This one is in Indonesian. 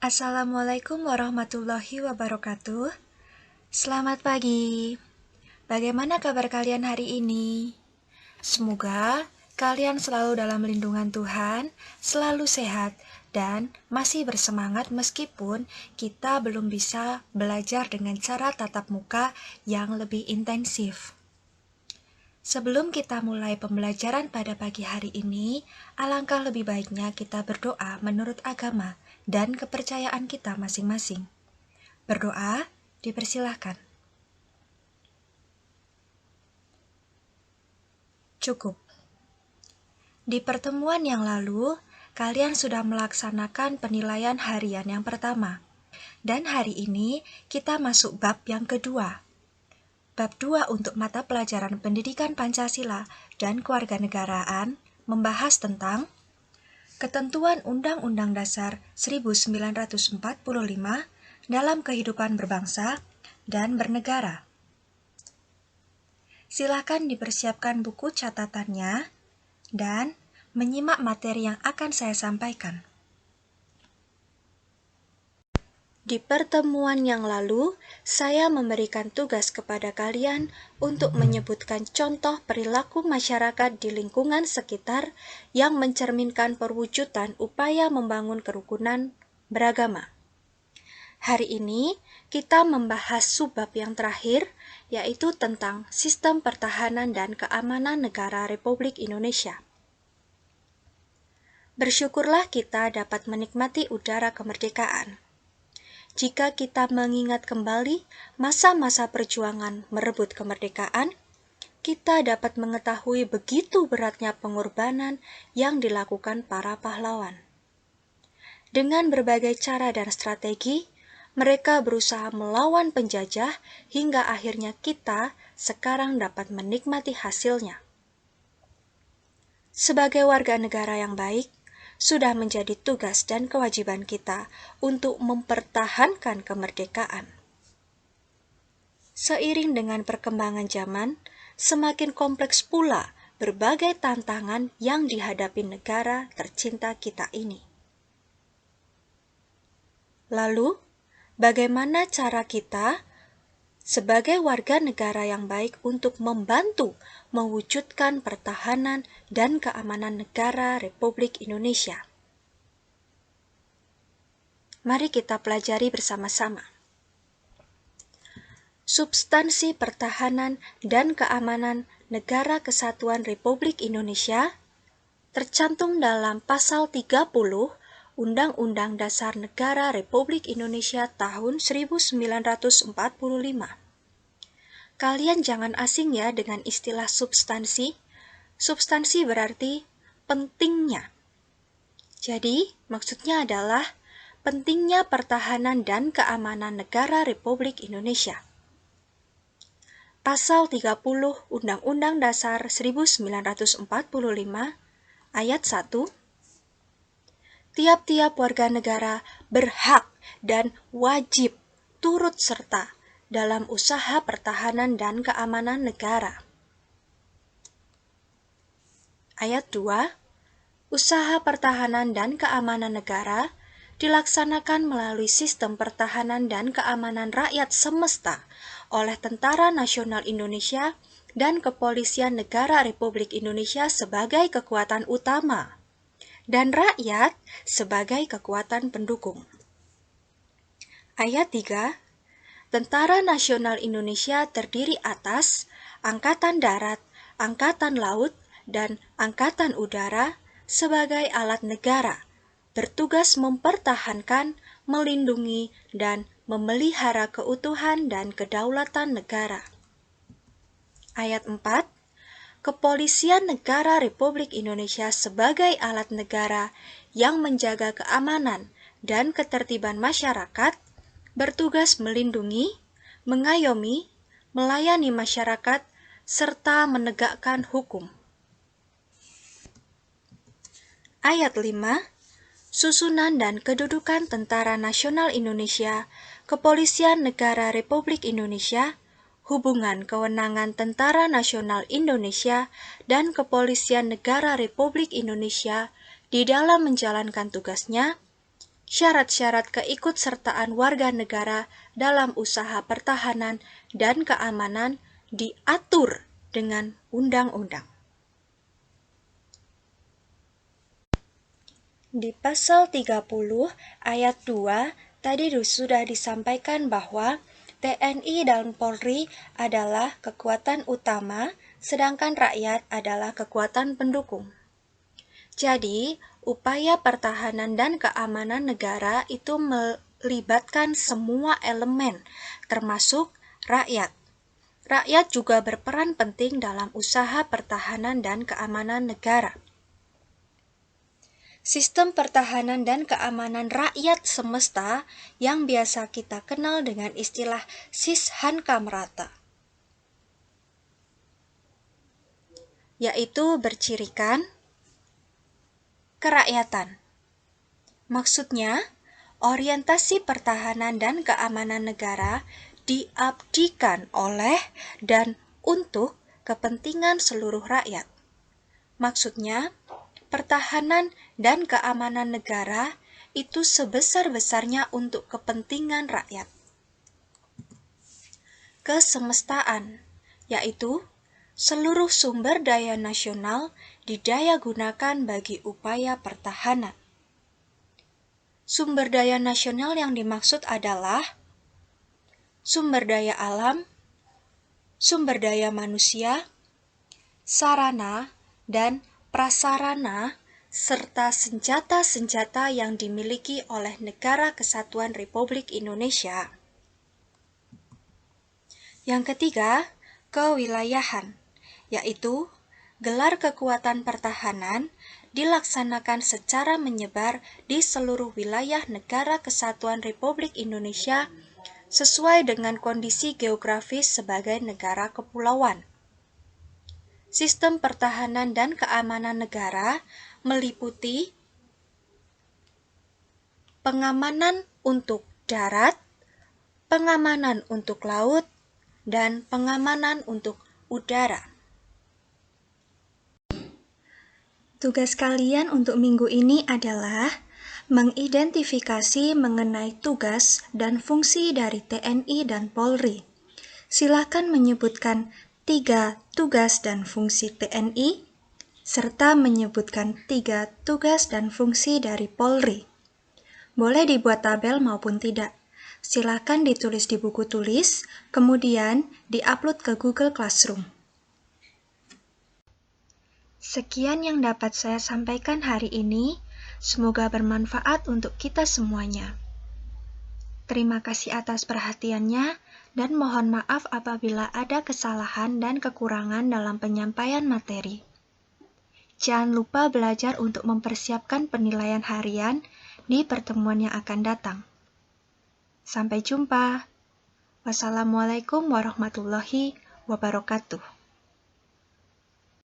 Assalamualaikum warahmatullahi wabarakatuh. Selamat pagi. Bagaimana kabar kalian hari ini? Semoga kalian selalu dalam lindungan Tuhan, selalu sehat, dan masih bersemangat meskipun kita belum bisa belajar dengan cara tatap muka yang lebih intensif. Sebelum kita mulai pembelajaran pada pagi hari ini, alangkah lebih baiknya kita berdoa menurut agama dan kepercayaan kita masing-masing. Berdoa, dipersilahkan. Cukup. Di pertemuan yang lalu, kalian sudah melaksanakan penilaian harian yang pertama. Dan hari ini kita masuk bab yang kedua. Bab 2 untuk mata pelajaran pendidikan Pancasila dan kewarganegaraan membahas tentang ketentuan Undang-Undang Dasar 1945 dalam kehidupan berbangsa dan bernegara. Silakan dipersiapkan buku catatannya dan menyimak materi yang akan saya sampaikan. Di pertemuan yang lalu, saya memberikan tugas kepada kalian untuk menyebutkan contoh perilaku masyarakat di lingkungan sekitar yang mencerminkan perwujudan upaya membangun kerukunan beragama. Hari ini, kita membahas subbab yang terakhir, yaitu tentang sistem pertahanan dan keamanan negara Republik Indonesia. Bersyukurlah kita dapat menikmati udara kemerdekaan. Jika kita mengingat kembali masa-masa perjuangan merebut kemerdekaan, kita dapat mengetahui begitu beratnya pengorbanan yang dilakukan para pahlawan. Dengan berbagai cara dan strategi, mereka berusaha melawan penjajah hingga akhirnya kita sekarang dapat menikmati hasilnya. Sebagai warga negara yang baik, sudah menjadi tugas dan kewajiban kita untuk mempertahankan kemerdekaan. Seiring dengan perkembangan zaman, semakin kompleks pula berbagai tantangan yang dihadapi negara tercinta kita ini. Lalu, bagaimana cara kita sebagai warga negara yang baik untuk membantu mewujudkan pertahanan dan keamanan negara Republik Indonesia? Mari kita pelajari bersama-sama. Substansi pertahanan dan keamanan Negara Kesatuan Republik Indonesia tercantum dalam pasal 30 Undang-Undang Dasar Negara Republik Indonesia tahun 1945. Kalian jangan asing ya dengan istilah substansi. Substansi berarti pentingnya. Jadi, maksudnya adalah pentingnya pertahanan dan keamanan negara Republik Indonesia. Pasal 30 Undang-Undang Dasar 1945 ayat 1, tiap-tiap warga negara berhak dan wajib turut serta dalam usaha pertahanan dan keamanan negara. Ayat 2, usaha pertahanan dan keamanan negara dilaksanakan melalui sistem pertahanan dan keamanan rakyat semesta oleh Tentara Nasional Indonesia dan Kepolisian Negara Republik Indonesia sebagai kekuatan utama, dan rakyat sebagai kekuatan pendukung. Ayat 3, Tentara Nasional Indonesia terdiri atas Angkatan Darat, Angkatan Laut, dan Angkatan Udara sebagai alat negara, bertugas mempertahankan, melindungi, dan memelihara keutuhan dan kedaulatan negara. Ayat 4, Kepolisian Negara Republik Indonesia sebagai alat negara yang menjaga keamanan dan ketertiban masyarakat, bertugas melindungi, mengayomi, melayani masyarakat, serta menegakkan hukum. Ayat 5, susunan dan kedudukan Tentara Nasional Indonesia, Kepolisian Negara Republik Indonesia, hubungan kewenangan Tentara Nasional Indonesia dan Kepolisian Negara Republik Indonesia di dalam menjalankan tugasnya, syarat-syarat keikutsertaan warga negara dalam usaha pertahanan dan keamanan diatur dengan undang-undang. Di pasal 30 ayat 2 tadi sudah disampaikan bahwa TNI dan Polri adalah kekuatan utama, sedangkan rakyat adalah kekuatan pendukung. Jadi, upaya pertahanan dan keamanan negara itu melibatkan semua elemen, termasuk rakyat. Rakyat juga berperan penting dalam usaha pertahanan dan keamanan negara. Sistem pertahanan dan keamanan rakyat semesta yang biasa kita kenal dengan istilah Sishankamrata, yaitu bercirikan kerakyatan. Maksudnya, orientasi pertahanan dan keamanan negara diabdikan oleh dan untuk kepentingan seluruh rakyat. Maksudnya, pertahanan dan keamanan negara itu sebesar-besarnya untuk kepentingan rakyat. Kesemestaan, yaitu seluruh sumber daya nasional didaya gunakan bagi upaya pertahanan. Sumber daya nasional yang dimaksud adalah sumber daya alam, sumber daya manusia, sarana, dan prasarana, serta senjata-senjata yang dimiliki oleh Negara Kesatuan Republik Indonesia. Yang ketiga, kewilayahan, yaitu gelar kekuatan pertahanan dilaksanakan secara menyebar di seluruh wilayah Negara Kesatuan Republik Indonesia sesuai dengan kondisi geografis sebagai negara kepulauan. Sistem pertahanan dan keamanan negara meliputi pengamanan untuk darat, pengamanan untuk laut, dan pengamanan untuk udara. Tugas kalian untuk minggu ini adalah mengidentifikasi mengenai tugas dan fungsi dari TNI dan Polri. Silakan menyebutkan 3 tugas dan fungsi TNI, serta menyebutkan 3 tugas dan fungsi dari Polri. Boleh dibuat tabel maupun tidak. Silakan ditulis di buku tulis, kemudian diupload ke Google Classroom. Sekian yang dapat saya sampaikan hari ini. Semoga bermanfaat untuk kita semuanya. Terima kasih atas perhatiannya, dan mohon maaf apabila ada kesalahan dan kekurangan dalam penyampaian materi. Jangan lupa belajar untuk mempersiapkan penilaian harian di pertemuan yang akan datang. Sampai jumpa. Wassalamualaikum warahmatullahi wabarakatuh.